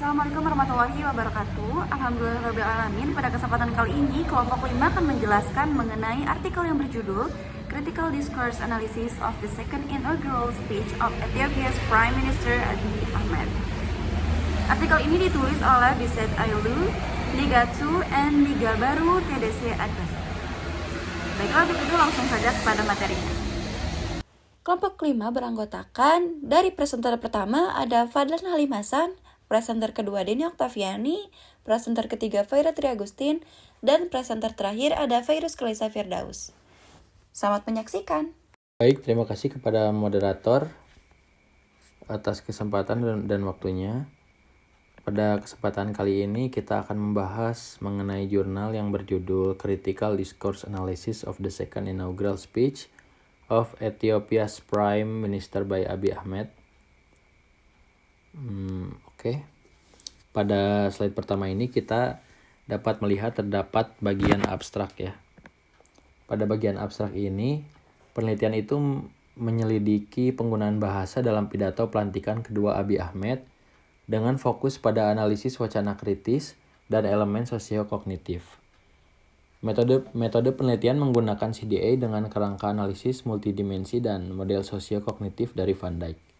Assalamualaikum warahmatullahi wabarakatuh. Alhamdulillahirrahmanirrahim. Pada kesempatan kali ini, kelompok 5 akan menjelaskan mengenai artikel yang berjudul Critical Discourse Analysis of the Second Inaugural Speech of Ethiopia's Prime Minister Abiy Ahmed. Artikel ini ditulis oleh Biset Ayulu, Liga 2, and Liga Baru TDC Agnes. Baiklah, untuk itu langsung saja kepada materinya. Kelompok kelima beranggotakan dari presenter pertama ada Fadlan Halim Hasan, presenter kedua Denny Oktaviani, presenter ketiga Faira Tri Agustin, dan presenter terakhir ada Fairuz Kailisa Firdaus. Selamat menyaksikan. Baik, terima kasih kepada moderator atas kesempatan dan waktunya. Pada kesempatan kali ini kita akan membahas mengenai jurnal yang berjudul Critical Discourse Analysis of the Second Inaugural Speech of Ethiopia's Prime Minister by Abiy Ahmed. Oke. Pada slide pertama ini kita dapat melihat terdapat bagian abstrak ya. Pada bagian abstrak ini, penelitian itu menyelidiki penggunaan bahasa dalam pidato pelantikan kedua Abiy Ahmed dengan fokus pada analisis wacana kritis dan elemen sosiokognitif. Metode penelitian menggunakan CDA dengan kerangka analisis multidimensi dan model sosiokognitif dari Van Dijk.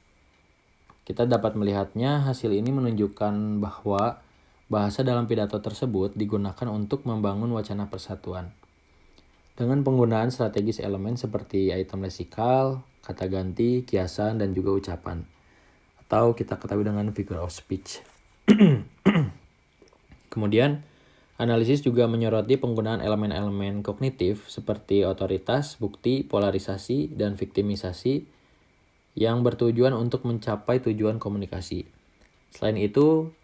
Kita dapat melihatnya, hasil ini menunjukkan bahwa bahasa dalam pidato tersebut digunakan untuk membangun wacana persatuan. Dengan penggunaan strategis elemen seperti item leksikal, kata ganti, kiasan, dan juga ucapan. Atau kita ketahui dengan figure of speech. Kemudian, analisis juga menyoroti penggunaan elemen-elemen kognitif seperti otoritas, bukti, polarisasi, dan viktimisasi yang bertujuan untuk mencapai tujuan komunikasi. Selain itu,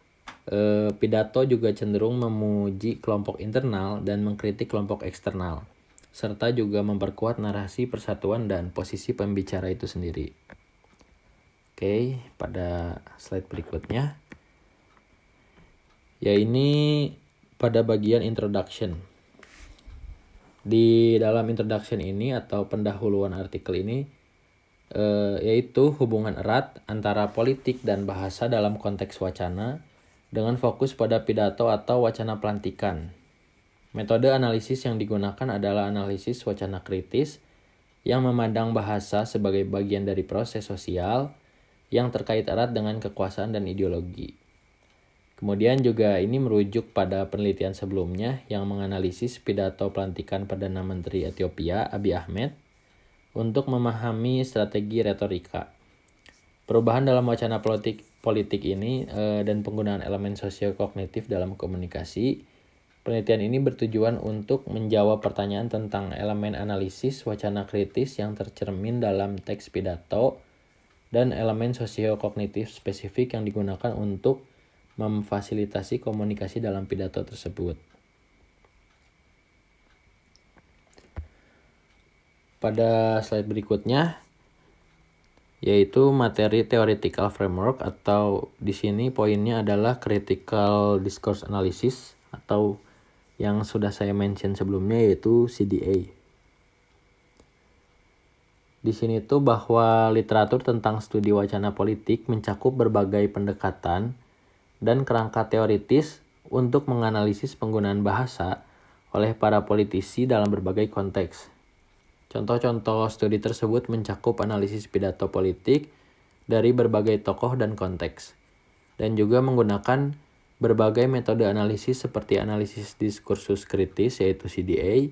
pidato juga cenderung memuji kelompok internal dan mengkritik kelompok eksternal, serta juga memperkuat narasi persatuan dan posisi pembicara itu sendiri. Oke, pada slide berikutnya, ya ini pada bagian introduction. Di dalam introduction ini atau pendahuluan artikel ini, yaitu hubungan erat antara politik dan bahasa dalam konteks wacana dengan fokus pada pidato atau wacana pelantikan. Metode analisis yang digunakan adalah analisis wacana kritis yang memandang bahasa sebagai bagian dari proses sosial yang terkait erat dengan kekuasaan dan ideologi. Kemudian juga ini merujuk pada penelitian sebelumnya yang menganalisis pidato pelantikan Perdana Menteri Ethiopia Abiy Ahmed untuk memahami strategi retorika. Perubahan dalam wacana politik ini dan penggunaan elemen sosiokognitif dalam komunikasi. Penelitian ini bertujuan untuk menjawab pertanyaan tentang elemen analisis wacana kritis yang tercermin dalam teks pidato dan elemen sosiokognitif spesifik yang digunakan untuk memfasilitasi komunikasi dalam pidato tersebut. Pada slide berikutnya, yaitu materi theoretical framework atau di sini poinnya adalah critical discourse analysis atau yang sudah saya mention sebelumnya yaitu CDA. Di sini tuh bahwa literatur tentang studi wacana politik mencakup berbagai pendekatan dan kerangka teoritis untuk menganalisis penggunaan bahasa oleh para politisi dalam berbagai konteks. Contoh-contoh studi tersebut mencakup analisis pidato politik dari berbagai tokoh dan konteks, dan juga menggunakan berbagai metode analisis seperti analisis diskursus kritis yaitu CDA,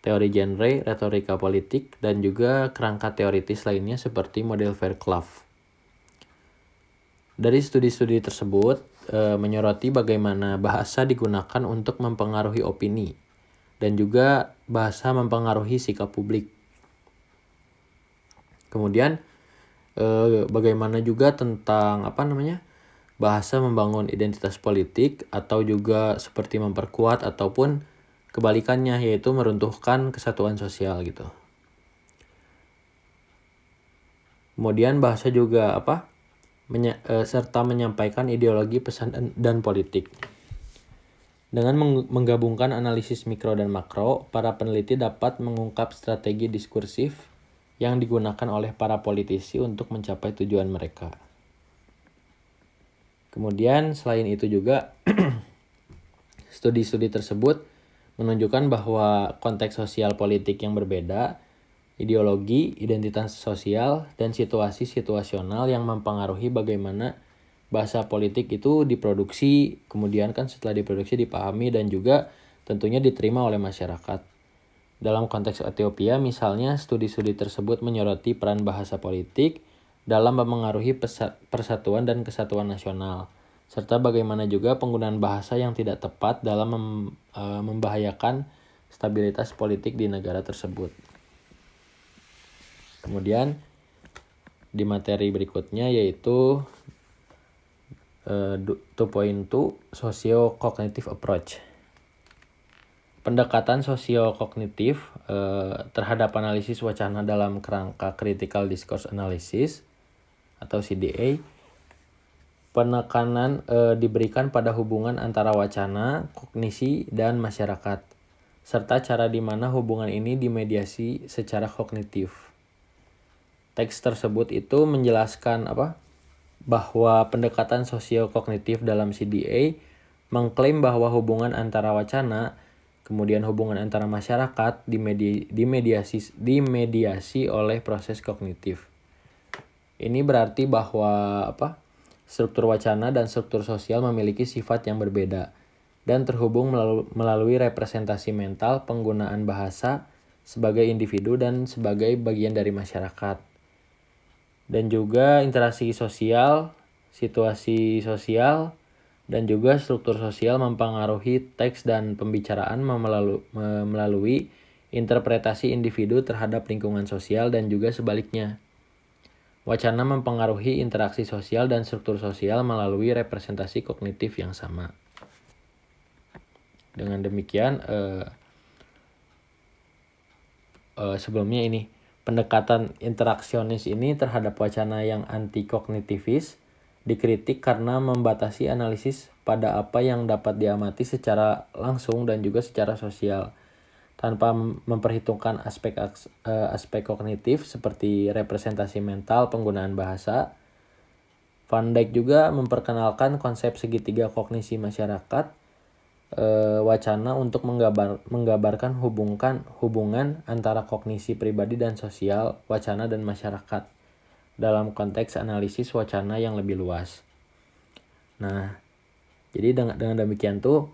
teori genre, retorika politik, dan juga kerangka teoritis lainnya seperti model Fairclough. Dari studi-studi tersebut menyoroti bagaimana bahasa digunakan untuk mempengaruhi opini dan juga bahasa mempengaruhi sikap publik. Kemudian bagaimana juga tentang bahasa membangun identitas politik atau juga seperti memperkuat ataupun kebalikannya yaitu meruntuhkan kesatuan sosial gitu. Kemudian bahasa juga serta menyampaikan ideologi pesan dan politik. Dengan menggabungkan analisis mikro dan makro, para peneliti dapat mengungkap strategi diskursif yang digunakan oleh para politisi untuk mencapai tujuan mereka. Kemudian selain itu juga studi-studi tersebut menunjukkan bahwa konteks sosial politik yang berbeda, ideologi, identitas sosial, dan situasi situasional yang mempengaruhi bagaimana bahasa politik itu diproduksi, kemudian kan setelah diproduksi dipahami dan juga tentunya diterima oleh masyarakat. Dalam konteks Ethiopia misalnya, studi-studi tersebut menyoroti peran bahasa politik dalam memengaruhi persatuan dan kesatuan nasional, serta bagaimana juga penggunaan bahasa yang tidak tepat dalam membahayakan stabilitas politik di negara tersebut. Kemudian di materi berikutnya yaitu 2.2 Socio-Cognitive Approach. Pendekatan sosio-kognitif terhadap analisis wacana dalam kerangka Critical Discourse Analysis atau CDA. Penekanan diberikan pada hubungan antara wacana, kognisi, dan masyarakat, serta cara di mana hubungan ini dimediasi secara kognitif. Teks tersebut itu menjelaskan bahwa pendekatan sosio-kognitif dalam CDA mengklaim bahwa hubungan antara wacana, kemudian hubungan antara masyarakat dimediasi oleh proses kognitif. Ini berarti bahwa struktur wacana dan struktur sosial memiliki sifat yang berbeda dan terhubung melalui representasi mental, penggunaan bahasa sebagai individu dan sebagai bagian dari masyarakat. Dan juga interaksi sosial, situasi sosial, dan juga struktur sosial mempengaruhi teks dan pembicaraan melalui interpretasi individu terhadap lingkungan sosial dan juga sebaliknya. Wacana mempengaruhi interaksi sosial dan struktur sosial melalui representasi kognitif yang sama. Dengan demikian, sebelumnya ini, pendekatan interaksionis ini terhadap wacana yang anti-kognitivis dikritik karena membatasi analisis pada apa yang dapat diamati secara langsung dan juga secara sosial, tanpa memperhitungkan aspek kognitif seperti representasi mental, penggunaan bahasa. Van Dijk juga memperkenalkan konsep segitiga kognisi masyarakat wacana untuk menggambarkan hubungan antara kognisi pribadi dan sosial, wacana dan masyarakat dalam konteks analisis wacana yang lebih luas. Nah, jadi dengan demikian tuh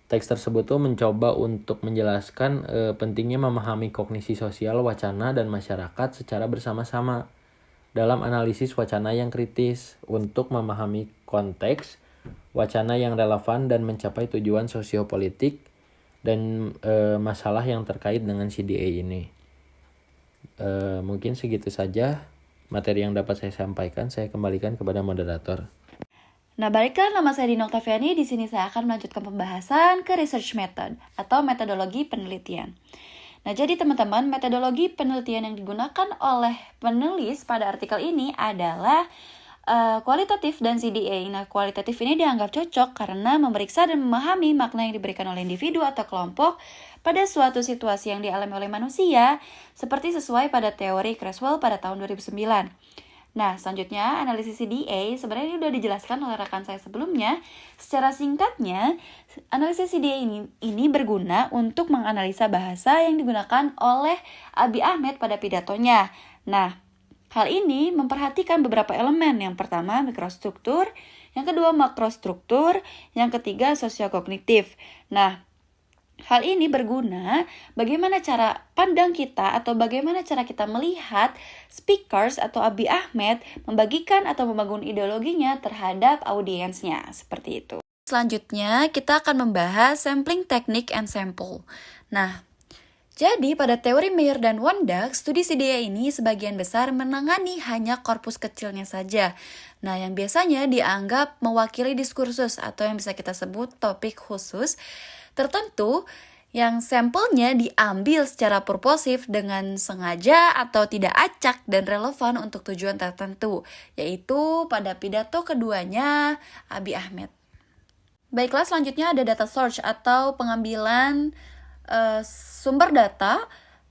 teks tersebut tuh mencoba untuk menjelaskan pentingnya memahami kognisi sosial, wacana, dan masyarakat secara bersama-sama dalam analisis wacana yang kritis untuk memahami konteks wacana yang relevan dan mencapai tujuan sosiopolitik dan masalah yang terkait dengan CDA ini. Mungkin segitu saja materi yang dapat saya sampaikan. Saya kembalikan kepada moderator. Nah, baiklah, nama saya Dina Oktaviani. Di sini saya akan melanjutkan pembahasan ke research method atau metodologi penelitian. Nah, jadi teman-teman, metodologi penelitian yang digunakan oleh penulis pada artikel ini adalah kualitatif dan CDA. Nah, kualitatif ini dianggap cocok karena memeriksa dan memahami makna yang diberikan oleh individu atau kelompok pada suatu situasi yang dialami oleh manusia, seperti sesuai pada teori Creswell pada tahun 2009. Nah, selanjutnya analisis CDA sebenarnya ini sudah dijelaskan oleh rekan saya sebelumnya. Secara singkatnya, analisis CDA ini berguna untuk menganalisa bahasa yang digunakan oleh Abiy Ahmed pada pidatonya. Nah, hal ini memperhatikan beberapa elemen. Yang pertama, mikrostruktur, yang kedua, makrostruktur, yang ketiga, sosiokognitif. Nah, hal ini berguna bagaimana cara pandang kita atau bagaimana cara kita melihat speakers atau Abiy Ahmed membagikan atau membangun ideologinya terhadap audiensnya, seperti itu. Selanjutnya, kita akan membahas sampling technique and sample. Nah, jadi pada teori Meyer dan Wondach, studi CDA ini sebagian besar menangani hanya korpus kecilnya saja. Nah, yang biasanya dianggap mewakili diskursus atau yang bisa kita sebut topik khusus tertentu yang sampelnya diambil secara purposif dengan sengaja atau tidak acak dan relevan untuk tujuan tertentu, yaitu pada pidato keduanya Abiy Ahmed. Baiklah, selanjutnya ada data source atau pengambilan sumber data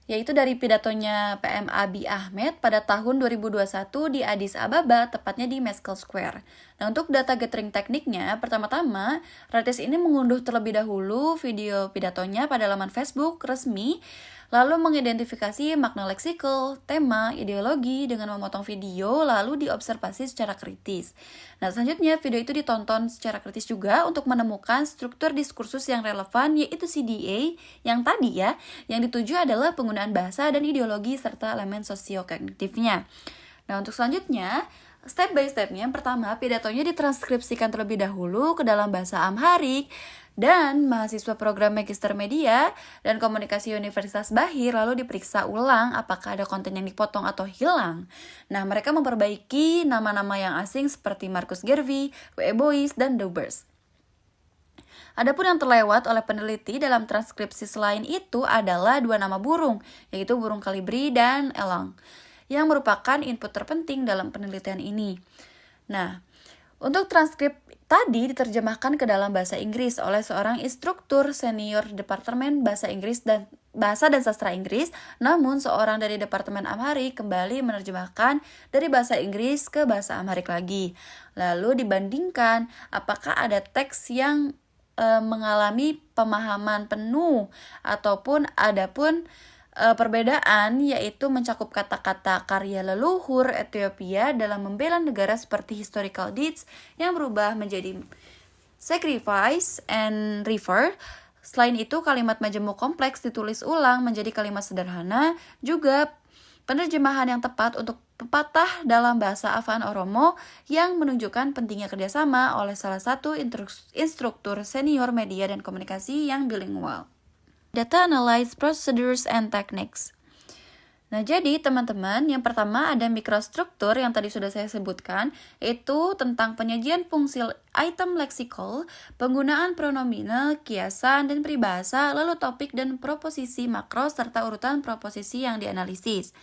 yaitu dari pidatonya PM Abiy Ahmed pada tahun 2021 di Addis Ababa, tepatnya di Meskel Square. Nah, untuk data gathering tekniknya, pertama-tama, Reuters ini mengunduh terlebih dahulu video pidatonya pada laman Facebook resmi, lalu mengidentifikasi makna leksikal, tema, ideologi dengan memotong video, lalu diobservasi secara kritis. Nah, selanjutnya video itu ditonton secara kritis juga untuk menemukan struktur diskursus yang relevan, yaitu CDA, yang tadi ya, yang dituju adalah penggunaan bahasa dan ideologi serta elemen sosiokognitifnya. Nah, untuk selanjutnya, step by stepnya, yang pertama, pidatonya ditranskripsikan terlebih dahulu ke dalam bahasa Amharic, dan mahasiswa program Magister Media dan Komunikasi Universitas Bahir lalu diperiksa ulang apakah ada konten yang dipotong atau hilang. Nah, mereka memperbaiki nama-nama yang asing seperti Marcus Garvey, W.E. Boyce, dan Dubers. Adapun yang terlewat oleh peneliti dalam transkripsi selain itu adalah dua nama burung, yaitu burung kalibri dan elang, yang merupakan input terpenting dalam penelitian ini. Nah, untuk transkrip tadi diterjemahkan ke dalam bahasa Inggris oleh seorang instruktur senior Departemen Bahasa Inggris dan Bahasa dan Sastra Inggris, namun seorang dari Departemen Amharic kembali menerjemahkan dari bahasa Inggris ke bahasa Amharic lagi. Lalu dibandingkan apakah ada teks yang mengalami pemahaman penuh ataupun adapun perbedaan, yaitu mencakup kata-kata karya leluhur Ethiopia dalam membela negara seperti historical deeds yang berubah menjadi sacrifice and refer. Selain itu, kalimat majemuk kompleks ditulis ulang menjadi kalimat sederhana, juga penerjemahan yang tepat untuk pepatah dalam bahasa Afaan Oromo yang menunjukkan pentingnya kerjasama oleh salah satu instruktur senior media dan komunikasi yang bilingual. Data Analyze Procedures and Techniques. Nah, jadi teman-teman, yang pertama ada mikrostruktur yang tadi sudah saya sebutkan, yaitu tentang penyajian fungsi item leksikal, penggunaan pronominal, kiasan, dan peribahasa, lalu topik dan proposisi makro, serta urutan proposisi yang dianalisis.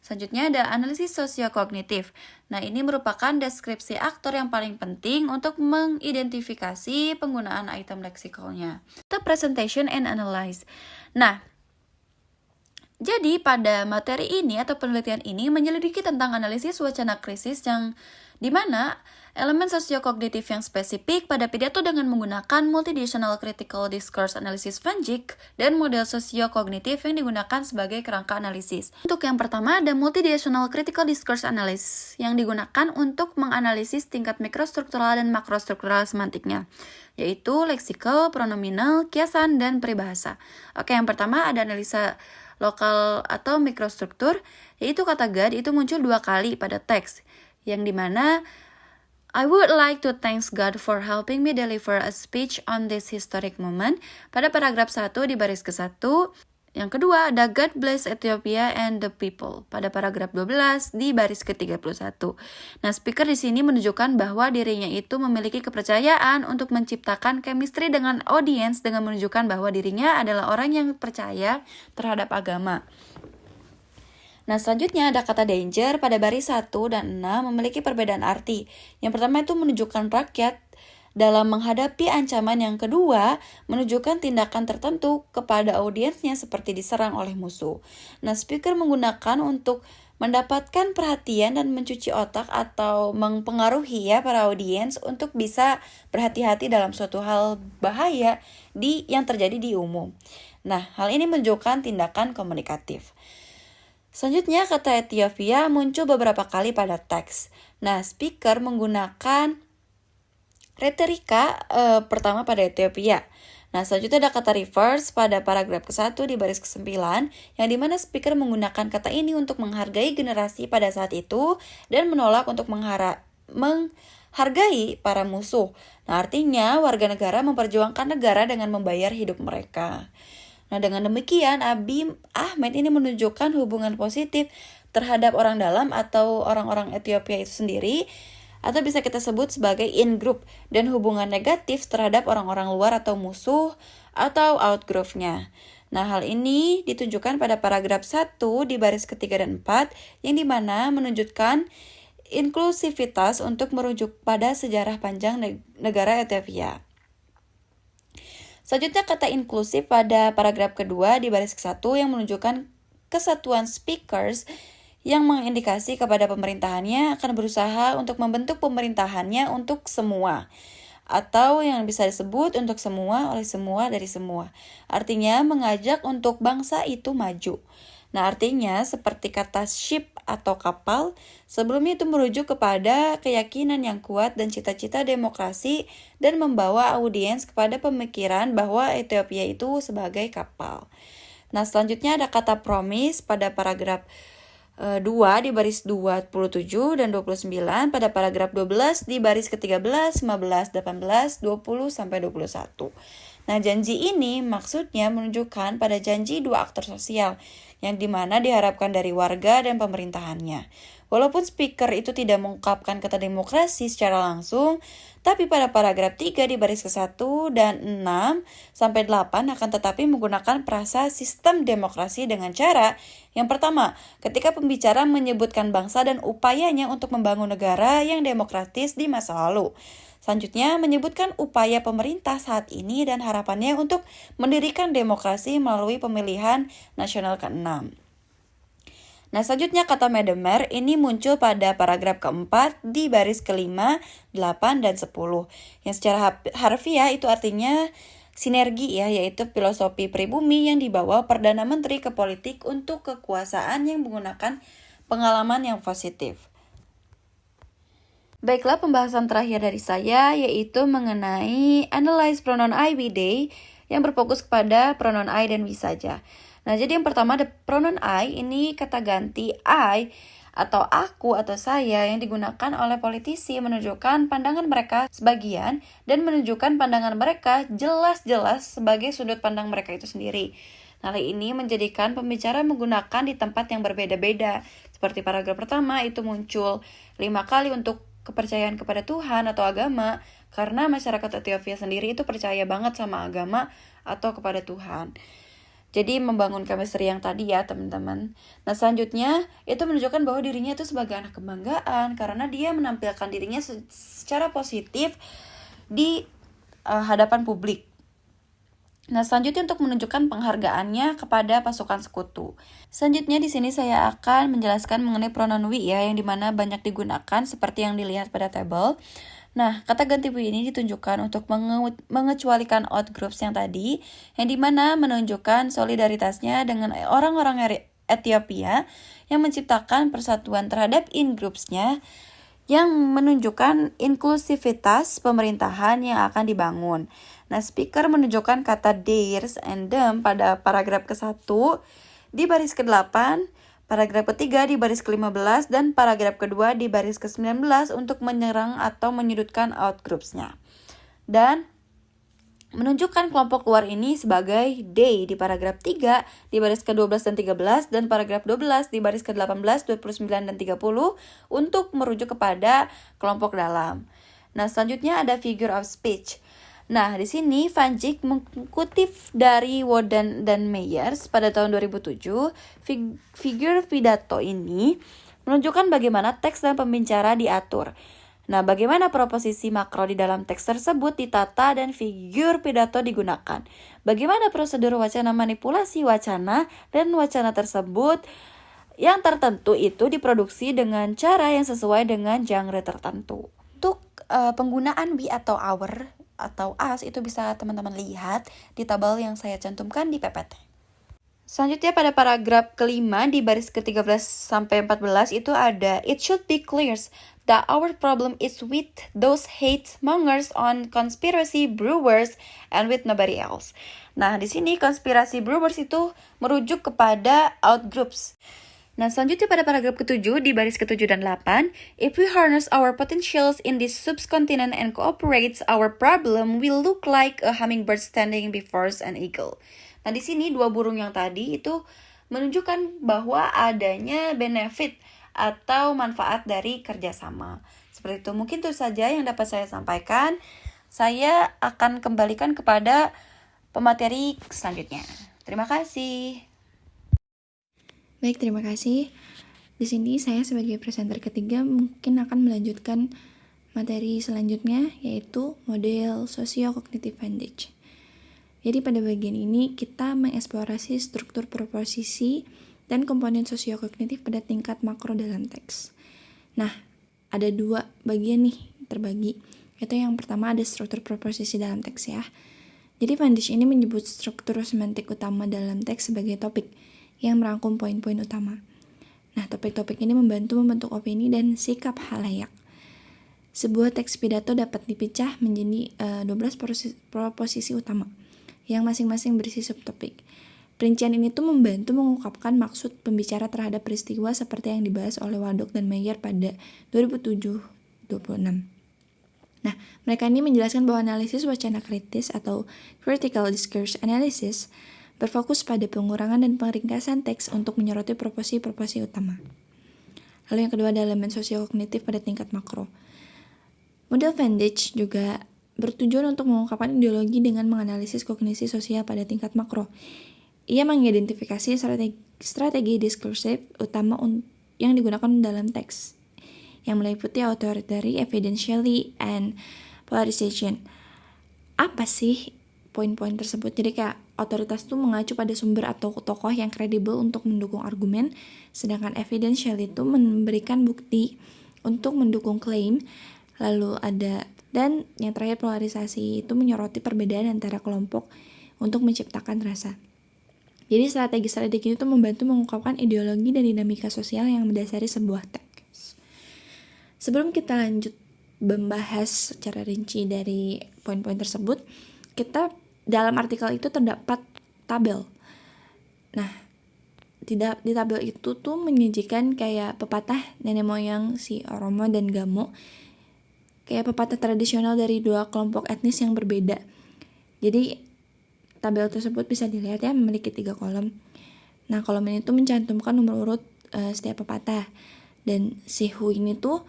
Selanjutnya ada analisis sosiokognitif. Nah, ini merupakan deskripsi aktor yang paling penting untuk mengidentifikasi penggunaan item leksikalnya. Presentation and Analyze. Nah, jadi pada materi ini atau penelitian ini menyelidiki tentang analisis wacana krisis yang dimana elemen sosiokognitif yang spesifik pada pidato dengan menggunakan multidimensional critical discourse analysis Van-Dijk dan model sosiokognitif yang digunakan sebagai kerangka analisis. Untuk yang pertama ada multidimensional critical discourse analysis yang digunakan untuk menganalisis tingkat mikrostruktural dan makrostruktural semantiknya, yaitu leksikal, pronominal, kiasan, dan peribahasa. Oke, yang pertama ada analisa lokal atau mikrostruktur, yaitu kata God itu muncul 2 kali pada teks, yang dimana I would like to thank God for helping me deliver a speech on this historic moment pada paragraf 1 di baris ke-1. Yang kedua ada God bless Ethiopia and the people pada paragraf 12 di baris ke-31. Nah, speaker di sini menunjukkan bahwa dirinya itu memiliki kepercayaan untuk menciptakan chemistry dengan audiens dengan menunjukkan bahwa dirinya adalah orang yang percaya terhadap agama. Nah, selanjutnya ada kata danger pada baris 1 dan 6 memiliki perbedaan arti. Yang pertama itu menunjukkan rakyat dalam menghadapi ancaman, yang kedua menunjukkan tindakan tertentu kepada audiensnya seperti diserang oleh musuh. Nah, speaker menggunakan untuk mendapatkan perhatian dan mencuci otak atau mempengaruhi para audiens untuk bisa berhati-hati dalam suatu hal bahaya yang terjadi di umum. Nah, hal ini menunjukkan tindakan komunikatif. Selanjutnya, kata Ethiopia muncul beberapa kali pada teks. Nah, speaker menggunakan retorika pertama pada Ethiopia. Nah, selanjutnya ada kata reverse pada paragraf ke-1 di baris ke-9, yang dimana speaker menggunakan kata ini untuk menghargai generasi pada saat itu dan menolak untuk menghargai para musuh. Nah, artinya warga negara memperjuangkan negara dengan membayar hidup mereka. Nah, dengan demikian Abiy Ahmed ini menunjukkan hubungan positif terhadap orang dalam atau orang-orang Ethiopia itu sendiri, atau bisa kita sebut sebagai in-group, dan hubungan negatif terhadap orang-orang luar atau musuh atau out-group-nya. Nah, hal ini ditunjukkan pada paragraf 1 di baris ke-3 dan 4, yang dimana menunjukkan inklusivitas untuk merujuk pada sejarah panjang negara Ethiopia. Selanjutnya kata inklusif pada paragraf kedua di baris ke-1 yang menunjukkan kesatuan speakers yang mengindikasi kepada pemerintahannya akan berusaha untuk membentuk pemerintahannya untuk semua, atau yang bisa disebut untuk semua, oleh semua, dari semua. Artinya mengajak untuk bangsa itu maju. Nah, artinya seperti kata ship atau kapal, sebelumnya itu merujuk kepada keyakinan yang kuat dan cita-cita demokrasi dan membawa audiens kepada pemikiran bahwa Ethiopia itu sebagai kapal. Nah, selanjutnya ada kata promise pada paragraf 2 di baris 27 dan 29, pada paragraf 12 di baris ke-13, 15, 18, 20 sampai 21. Nah, janji ini maksudnya menunjukkan pada janji dua aktor sosial yang dimana diharapkan dari warga dan pemerintahannya. Walaupun speaker itu tidak mengungkapkan kata demokrasi secara langsung, tapi pada paragraf 3 di baris ke-1 dan 6 sampai 8 akan tetapi menggunakan frasa sistem demokrasi dengan cara yang pertama, ketika pembicara menyebutkan bangsa dan upayanya untuk membangun negara yang demokratis di masa lalu. Selanjutnya, menyebutkan upaya pemerintah saat ini dan harapannya untuk mendirikan demokrasi melalui pemilihan nasional ke-6. Nah, selanjutnya kata Medemer ini muncul pada paragraf keempat di baris ke-5, 8, dan 10. Yang secara harfiah itu artinya sinergi ya, yaitu filosofi pribumi yang dibawa Perdana Menteri ke politik untuk kekuasaan yang menggunakan pengalaman yang positif. Baiklah, pembahasan terakhir dari saya yaitu mengenai analyze pronoun I, we, they yang berfokus kepada pronoun I dan we saja. Nah, jadi yang pertama ada pronoun I, ini kata ganti I atau aku atau saya yang digunakan oleh politisi menunjukkan pandangan mereka sebagian dan menunjukkan pandangan mereka jelas-jelas sebagai sudut pandang mereka itu sendiri. Hal ini menjadikan pembicara menggunakan di tempat yang berbeda-beda. Seperti paragraf pertama itu muncul 5 kali untuk kepercayaan kepada Tuhan atau agama, karena masyarakat Ethiopia sendiri itu percaya banget sama agama atau kepada Tuhan. Jadi membangun chemistry yang tadi ya teman-teman. Nah, selanjutnya itu menunjukkan bahwa dirinya itu sebagai anak kebanggaan karena dia menampilkan dirinya secara positif di hadapan publik. Nah, selanjutnya untuk menunjukkan penghargaannya kepada pasukan sekutu. Selanjutnya di sini saya akan menjelaskan mengenai pronoun we ya, yang dimana banyak digunakan seperti yang dilihat pada tabel. Nah, kata ganti we ini ditunjukkan untuk mengecualikan outgroups yang tadi, yang dimana menunjukkan solidaritasnya dengan orang-orang Ethiopia yang menciptakan persatuan terhadap in-groupsnya, yang menunjukkan inklusivitas pemerintahan yang akan dibangun. Nah, speaker menunjukkan kata theirs and them pada paragraf ke-1 di baris ke-8, paragraf ke-3 di baris ke-15, dan paragraf ke-2 di baris ke-19 untuk menyerang atau menyudutkan outgroups-nya. Dan menunjukkan kelompok luar ini sebagai they di paragraf 3 di baris ke-12 dan 13, dan paragraf 12 di baris ke-18, 29, dan 30 untuk merujuk kepada kelompok dalam. Nah, selanjutnya ada figure of speech. Nah, di sini Van Dijk mengutip dari Wodan dan Meyers pada tahun 2007, figur pidato ini menunjukkan bagaimana teks dan pembicara diatur. Nah, bagaimana proposisi makro di dalam teks tersebut ditata dan figur pidato digunakan. Bagaimana prosedur wacana manipulasi wacana dan wacana tersebut yang tertentu itu diproduksi dengan cara yang sesuai dengan genre tertentu. Untuk penggunaan we atau our atau us itu bisa teman-teman lihat di tabel yang saya cantumkan di PPT. Selanjutnya pada paragraf kelima di baris ke-13 sampai 14 itu ada it should be clear that our problem is with those hate mongers on conspiracy brewers and with nobody else. Nah, di sini konspirasi brewers itu merujuk kepada outgroups. Nah, selanjutnya pada paragraf ke-7 di baris ke-7 dan 8, if we harness our potentials in this subcontinent and cooperates, our problem will look like a hummingbird standing before an eagle. Nah, di sini dua burung yang tadi itu menunjukkan bahwa adanya benefit atau manfaat dari kerjasama. Seperti itu, mungkin itu saja yang dapat saya sampaikan. Saya akan kembalikan kepada pemateri selanjutnya. Terima kasih. Baik, terima kasih. Di sini saya sebagai presenter ketiga mungkin akan melanjutkan materi selanjutnya, yaitu model sosio-kognitif Van Dijk. Jadi pada bagian ini kita mengeksplorasi struktur proposisi dan komponen sosiokognitif pada tingkat makro dalam teks. Nah, ada 2 bagian nih terbagi. Itu yang pertama ada struktur proposisi dalam teks ya. Jadi Vandish ini menyebut struktur semantik utama dalam teks sebagai topik yang merangkum poin-poin utama. Nah, topik-topik ini membantu membentuk opini dan sikap halayak. Sebuah teks pidato dapat dipecah menjadi 12 proposisi utama yang masing-masing berisi subtopik. Perincian ini tuh membantu mengungkapkan maksud pembicara terhadap peristiwa seperti yang dibahas oleh Wadok dan Mayer pada 2007-26. Nah, mereka ini menjelaskan bahwa analisis wacana kritis atau critical discourse analysis berfokus pada pengurangan dan peringkasan teks untuk menyoroti proposi-proposi utama. Lalu yang kedua ada elemen sosiokognitif pada tingkat makro. Model Vandish juga bertujuan untuk mengungkapkan ideologi dengan menganalisis kognisi sosial pada tingkat makro. Ia mengidentifikasi strategi diskursif utama yang digunakan dalam teks, yang meliputi authoritarian, evidentially, and polarization. Apa sih poin-poin tersebut? Jadi kayak otoritas itu mengacu pada sumber atau tokoh yang kredibel untuk mendukung argumen, sedangkan evidential itu memberikan bukti untuk mendukung klaim. Lalu ada, dan yang terakhir polarisasi itu menyoroti perbedaan antara kelompok untuk menciptakan rasa. Jadi strategi-strategi itu membantu mengungkapkan ideologi dan dinamika sosial yang mendasari sebuah teks. Sebelum kita lanjut membahas secara rinci dari poin-poin tersebut, kita dalam artikel itu terdapat tabel. Nah, di tabel itu tuh menyajikan kayak pepatah nenek moyang si Oromo dan Gamo, kayak pepatah tradisional dari 2 kelompok etnis yang berbeda. Jadi tabel tersebut bisa dilihat ya, memiliki 3 kolom. Nah, kolom ini tuh mencantumkan nomor urut setiap pepatah. Dan si Hu ini tuh,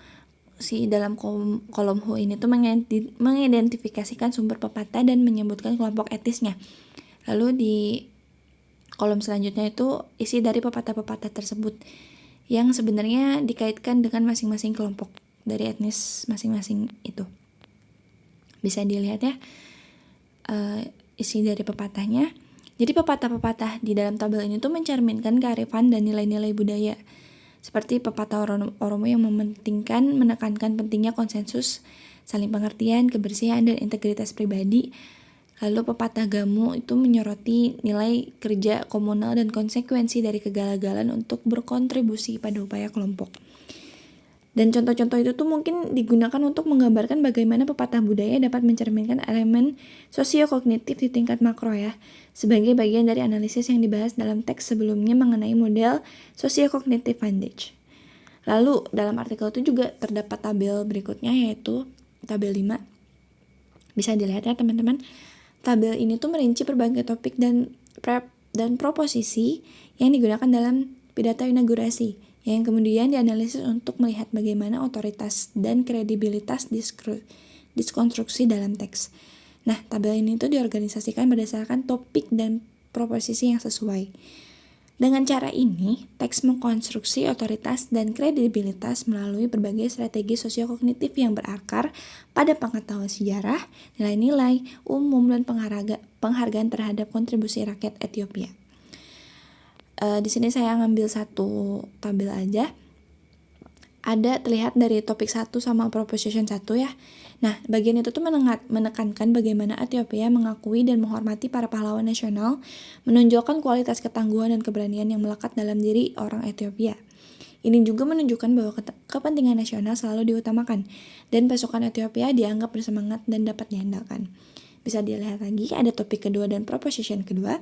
dalam kolom Hu ini tuh mengidentifikasikan sumber pepatah dan menyebutkan kelompok etnisnya. Lalu di kolom selanjutnya itu isi dari pepatah-pepatah tersebut yang sebenarnya dikaitkan dengan masing-masing kelompok dari etnis masing-masing itu. Bisa dilihat ya isi dari pepatahnya. Jadi pepatah-pepatah di dalam tabel ini tuh mencerminkan kearifan dan nilai-nilai budaya. Seperti pepatah Oromo yang menekankan pentingnya konsensus, saling pengertian, kebersihan, dan integritas pribadi. Lalu pepatah Gamo itu menyoroti nilai kerja komunal dan konsekuensi dari kegagalan untuk berkontribusi pada upaya kelompok. Dan contoh-contoh itu tuh mungkin digunakan untuk menggambarkan bagaimana pepatah budaya dapat mencerminkan elemen sosiokognitif di tingkat makro ya, sebagai bagian dari analisis yang dibahas dalam teks sebelumnya mengenai model sosiokognitif Vandish. Lalu dalam artikel itu juga terdapat tabel berikutnya, yaitu tabel 5. Bisa dilihat ya teman-teman. Tabel ini tuh merinci berbagai topik dan proposisi yang digunakan dalam pidato inaugurasi, yang kemudian dianalisis untuk melihat bagaimana otoritas dan kredibilitas diskonstruksi dalam teks. Nah, tabel ini tuh diorganisasikan berdasarkan topik dan proposisi yang sesuai. Dengan cara ini, teks mengkonstruksi otoritas dan kredibilitas melalui berbagai strategi sosiokognitif yang berakar pada pengetahuan sejarah, nilai-nilai umum, dan penghargaan terhadap kontribusi rakyat Ethiopia. Di sini saya ngambil satu tabel aja. Ada terlihat dari topik 1 sama proposition 1 ya. Nah, bagian itu tuh menekankan bagaimana Ethiopia mengakui dan menghormati para pahlawan nasional, menunjukkan kualitas ketangguhan dan keberanian yang melekat dalam diri orang Ethiopia. Ini juga menunjukkan bahwa kepentingan nasional selalu diutamakan, dan pasukan Ethiopia dianggap bersemangat dan dapat diandalkan. Bisa dilihat lagi, ada topik kedua dan proposition kedua.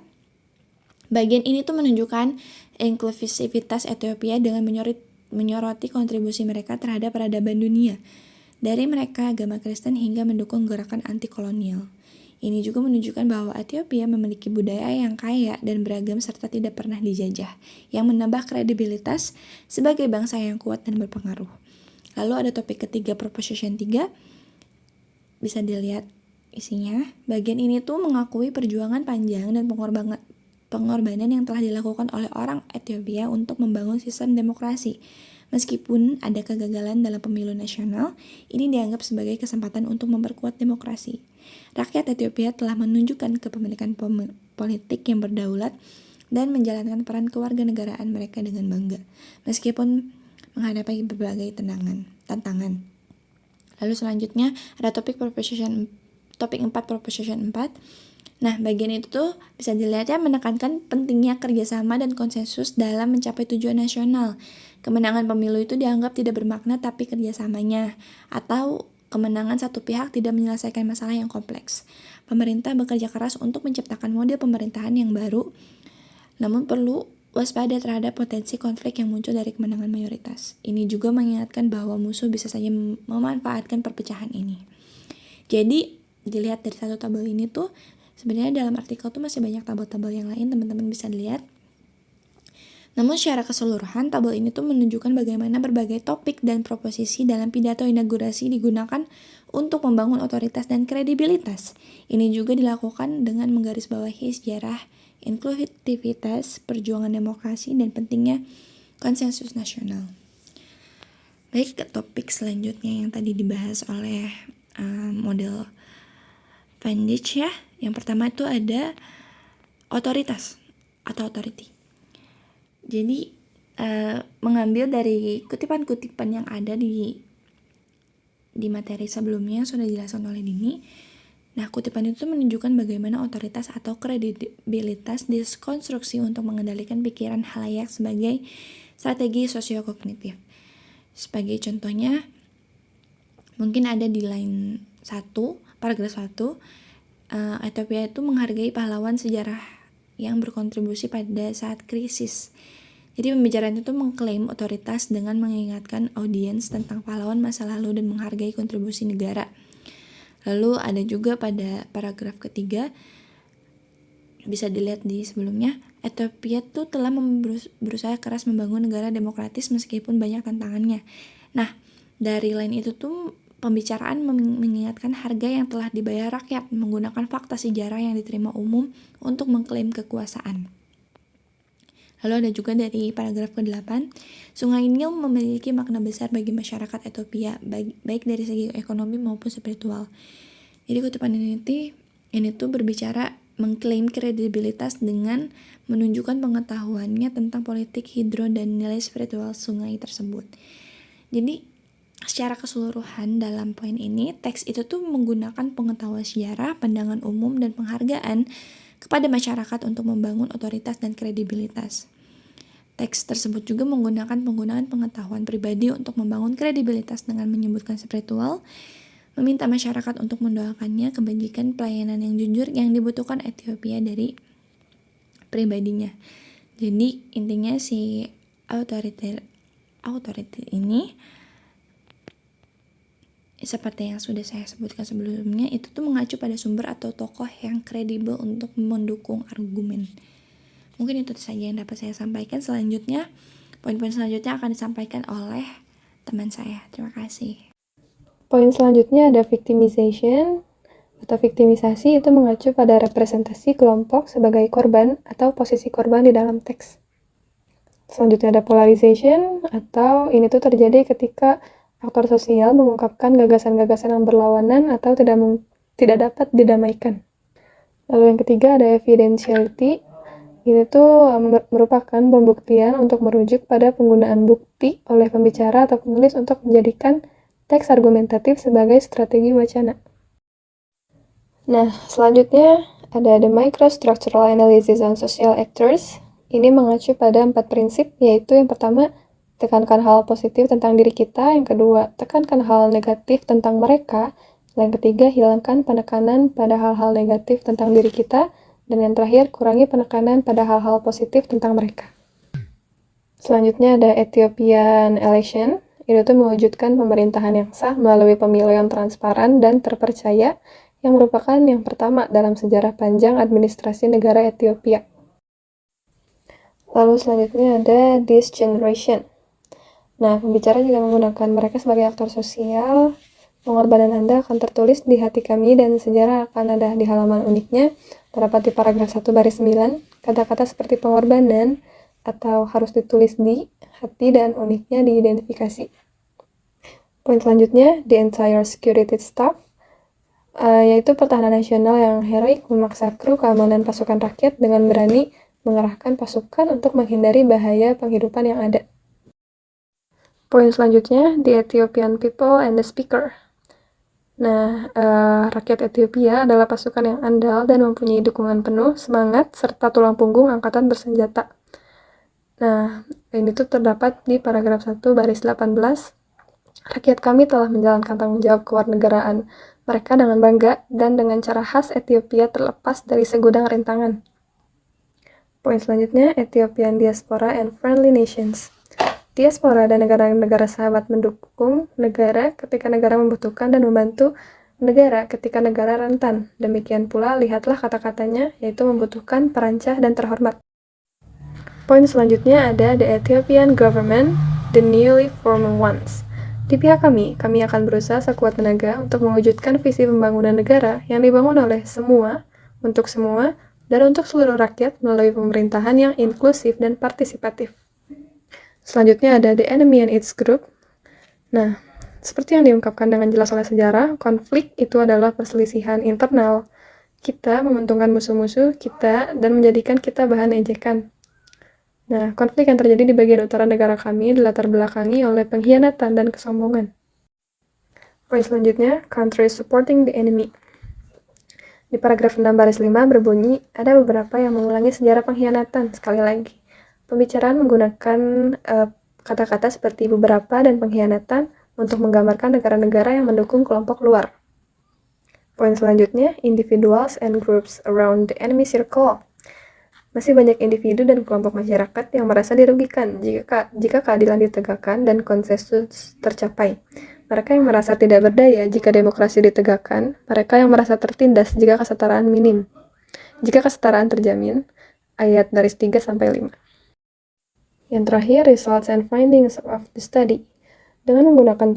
Bagian ini tuh menunjukkan inklusivitas Ethiopia dengan menyoroti kontribusi mereka terhadap peradaban dunia, dari mereka agama Kristen hingga mendukung gerakan anti kolonial. Ini juga menunjukkan bahwa Ethiopia memiliki budaya yang kaya dan beragam serta tidak pernah dijajah, yang menambah kredibilitas sebagai bangsa yang kuat dan berpengaruh. Lalu ada topik ketiga, proposition 3. Bisa dilihat isinya. Bagian ini tuh mengakui perjuangan panjang dan pengorbanan yang telah dilakukan oleh orang Ethiopia untuk membangun sistem demokrasi. Meskipun ada kegagalan dalam pemilu nasional, ini dianggap sebagai kesempatan untuk memperkuat demokrasi. Rakyat Ethiopia telah menunjukkan kepemilikan politik yang berdaulat dan menjalankan peran kewarganegaraan mereka dengan bangga, meskipun menghadapi berbagai tantangan. Lalu selanjutnya ada topik 4 proposition 4. Nah, bagian itu tuh bisa dilihat ya, menekankan pentingnya kerjasama dan konsensus dalam mencapai tujuan nasional. Kemenangan pemilu itu dianggap tidak bermakna tapi kerjasamanya, atau kemenangan satu pihak tidak menyelesaikan masalah yang kompleks. Pemerintah bekerja keras untuk menciptakan model pemerintahan yang baru, namun perlu waspada terhadap potensi konflik yang muncul dari kemenangan mayoritas. Ini juga mengingatkan bahwa musuh bisa saja memanfaatkan perpecahan ini. Jadi, dilihat dari satu tabel ini tuh, sebenarnya dalam artikel tuh masih banyak tabel-tabel yang lain, teman-teman bisa lihat. Namun secara keseluruhan, tabel ini tuh menunjukkan bagaimana berbagai topik dan proposisi dalam pidato inaugurasi digunakan untuk membangun otoritas dan kredibilitas. Ini juga dilakukan dengan menggarisbawahi sejarah, inklusivitas, perjuangan demokrasi, dan pentingnya konsensus nasional. Baik, ke topik selanjutnya yang tadi dibahas oleh model Van Dijk ya. Yang pertama itu ada otoritas atau authority. Jadi mengambil dari kutipan-kutipan yang ada di materi sebelumnya sudah dijelaskan oleh Dini. Nah, kutipan itu menunjukkan bagaimana otoritas atau kredibilitas dikonstruksi untuk mengendalikan pikiran halayak sebagai strategi sosiokognitif. Sebagai contohnya, mungkin ada di line 1, paragraf 1, Ethiopia itu menghargai pahlawan sejarah yang berkontribusi pada saat krisis. Jadi pembicaraan itu mengklaim otoritas dengan mengingatkan audiens tentang pahlawan masa lalu dan menghargai kontribusi negara. Lalu ada juga pada paragraf ketiga, bisa dilihat di sebelumnya, Ethiopia itu telah berusaha keras membangun negara demokratis meskipun banyak tantangannya. Nah, dari line itu tuh pembicaraan mengingatkan harga yang telah dibayar rakyat menggunakan fakta sejarah yang diterima umum untuk mengklaim kekuasaan. Lalu ada juga dari paragraf ke-8, Sungai Nil memiliki makna besar bagi masyarakat Ethiopia, baik dari segi ekonomi maupun spiritual. Jadi kutipan ini tuh berbicara mengklaim kredibilitas dengan menunjukkan pengetahuannya tentang politik hidro dan nilai spiritual sungai tersebut. Jadi secara keseluruhan dalam poin ini, teks itu tuh menggunakan pengetahuan sejarah, pandangan umum, dan penghargaan kepada masyarakat untuk membangun otoritas dan kredibilitas. Teks tersebut juga menggunakan penggunaan pengetahuan pribadi untuk membangun kredibilitas dengan menyebutkan spiritual, meminta masyarakat untuk mendoakannya kebajikan pelayanan yang jujur yang dibutuhkan Ethiopia dari pribadinya. Jadi intinya si authority ini, seperti yang sudah saya sebutkan sebelumnya, itu tuh mengacu pada sumber atau tokoh yang kredibel untuk mendukung argumen. Mungkin itu saja yang dapat saya sampaikan. Selanjutnya, poin-poin selanjutnya akan disampaikan oleh teman saya. Terima kasih. Poin selanjutnya ada victimization atau viktimisasi, itu mengacu pada representasi kelompok sebagai korban atau posisi korban di dalam teks. Selanjutnya ada polarization, atau ini tuh terjadi ketika aktor sosial mengungkapkan gagasan-gagasan yang berlawanan atau tidak dapat didamaikan. Lalu yang ketiga ada evidentiality. Ini tuh merupakan pembuktian untuk merujuk pada penggunaan bukti oleh pembicara atau penulis untuk menjadikan teks argumentatif sebagai strategi wacana. Nah, selanjutnya ada the microstructural analysis on social actors. Ini mengacu pada 4 prinsip, yaitu yang pertama, tekankan hal positif tentang diri kita. Yang kedua, tekankan hal negatif tentang mereka. Yang ketiga, hilangkan penekanan pada hal-hal negatif tentang diri kita. Dan yang terakhir, kurangi penekanan pada hal-hal positif tentang mereka. Selanjutnya ada Ethiopian election. Itu tuh mewujudkan pemerintahan yang sah melalui pemilu yang transparan dan terpercaya, yang merupakan yang pertama dalam sejarah panjang administrasi negara Ethiopia. Lalu selanjutnya ada this generation. Nah, pembicara juga menggunakan mereka sebagai aktor sosial. Pengorbanan Anda akan tertulis di hati kami dan sejarah akan ada di halaman uniknya. Terdapat di paragraf 1 baris 9, kata-kata seperti pengorbanan atau harus ditulis di hati dan uniknya diidentifikasi. Poin selanjutnya, the entire security staff, yaitu pertahanan nasional yang heroik memaksa kru keamanan pasukan rakyat dengan berani mengerahkan pasukan untuk menghindari bahaya penghidupan yang ada. Poin selanjutnya, the Ethiopian people and the speaker. Nah, rakyat Ethiopia adalah pasukan yang andal dan mempunyai dukungan penuh, semangat, serta tulang punggung angkatan bersenjata. Nah, ini tuh terdapat di paragraf 1 baris 18. Rakyat kami telah menjalankan tanggung jawab kewarganegaraan mereka dengan bangga dan dengan cara khas Ethiopia terlepas dari segudang rintangan. Poin selanjutnya, Ethiopian Diaspora and Friendly Nations. Diaspora dan negara-negara sahabat mendukung negara ketika negara membutuhkan dan membantu negara ketika negara rentan. Demikian pula, lihatlah kata-katanya, yaitu membutuhkan, perancah, dan terhormat. Poin selanjutnya ada the Ethiopian government, the newly formed ones. Di pihak kami akan berusaha sekuat tenaga untuk mewujudkan visi pembangunan negara yang dibangun oleh semua, untuk semua, dan untuk seluruh rakyat melalui pemerintahan yang inklusif dan partisipatif. Selanjutnya ada the enemy and its group. Nah, seperti yang diungkapkan dengan jelas oleh sejarah, konflik itu adalah perselisihan internal. Kita menguntungkan musuh-musuh kita dan menjadikan kita bahan ejekan. Nah, konflik yang terjadi di bagian utara negara kami dilatar belakangi oleh pengkhianatan dan kesombongan. Poin selanjutnya, countries supporting the enemy. Di paragraf 6 baris 5 berbunyi, ada beberapa yang mengulangi sejarah pengkhianatan. Sekali lagi, pembicaraan menggunakan kata-kata seperti beberapa dan pengkhianatan untuk menggambarkan negara-negara yang mendukung kelompok luar. Poin selanjutnya, individuals and groups around the enemy circle. Masih banyak individu dan kelompok masyarakat yang merasa dirugikan jika keadilan ditegakkan dan konsensus tercapai. Mereka yang merasa tidak berdaya jika demokrasi ditegakkan, mereka yang merasa tertindas jika kesetaraan minim. Jika kesetaraan terjamin, ayat baris 3-5. Yang terakhir, results and findings of the study. Dengan menggunakan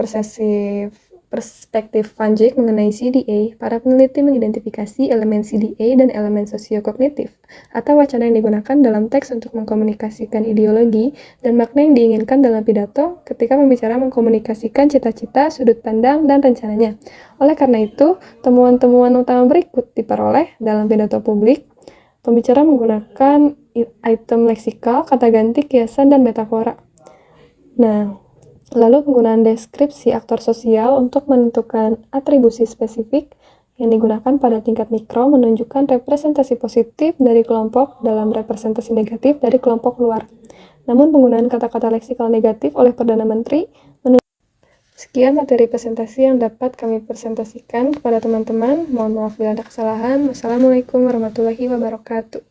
perspektif Van Dijk mengenai CDA, para peneliti mengidentifikasi elemen CDA dan elemen sosiokognitif atau wacana yang digunakan dalam teks untuk mengkomunikasikan ideologi dan makna yang diinginkan dalam pidato ketika pembicara mengkomunikasikan cita-cita, sudut pandang, dan rencananya. Oleh karena itu, temuan-temuan utama berikut diperoleh dalam pidato publik. Pembicara menggunakan item leksikal, kata ganti, kiasan, dan metafora. Nah, lalu penggunaan deskripsi aktor sosial untuk menentukan atribusi spesifik yang digunakan pada tingkat mikro menunjukkan representasi positif dari kelompok dalam representasi negatif dari kelompok luar. Namun penggunaan kata-kata leksikal negatif oleh Perdana Menteri Sekian materi presentasi yang dapat kami presentasikan kepada teman-teman. Mohon maaf bila ada kesalahan. Wassalamualaikum warahmatullahi wabarakatuh.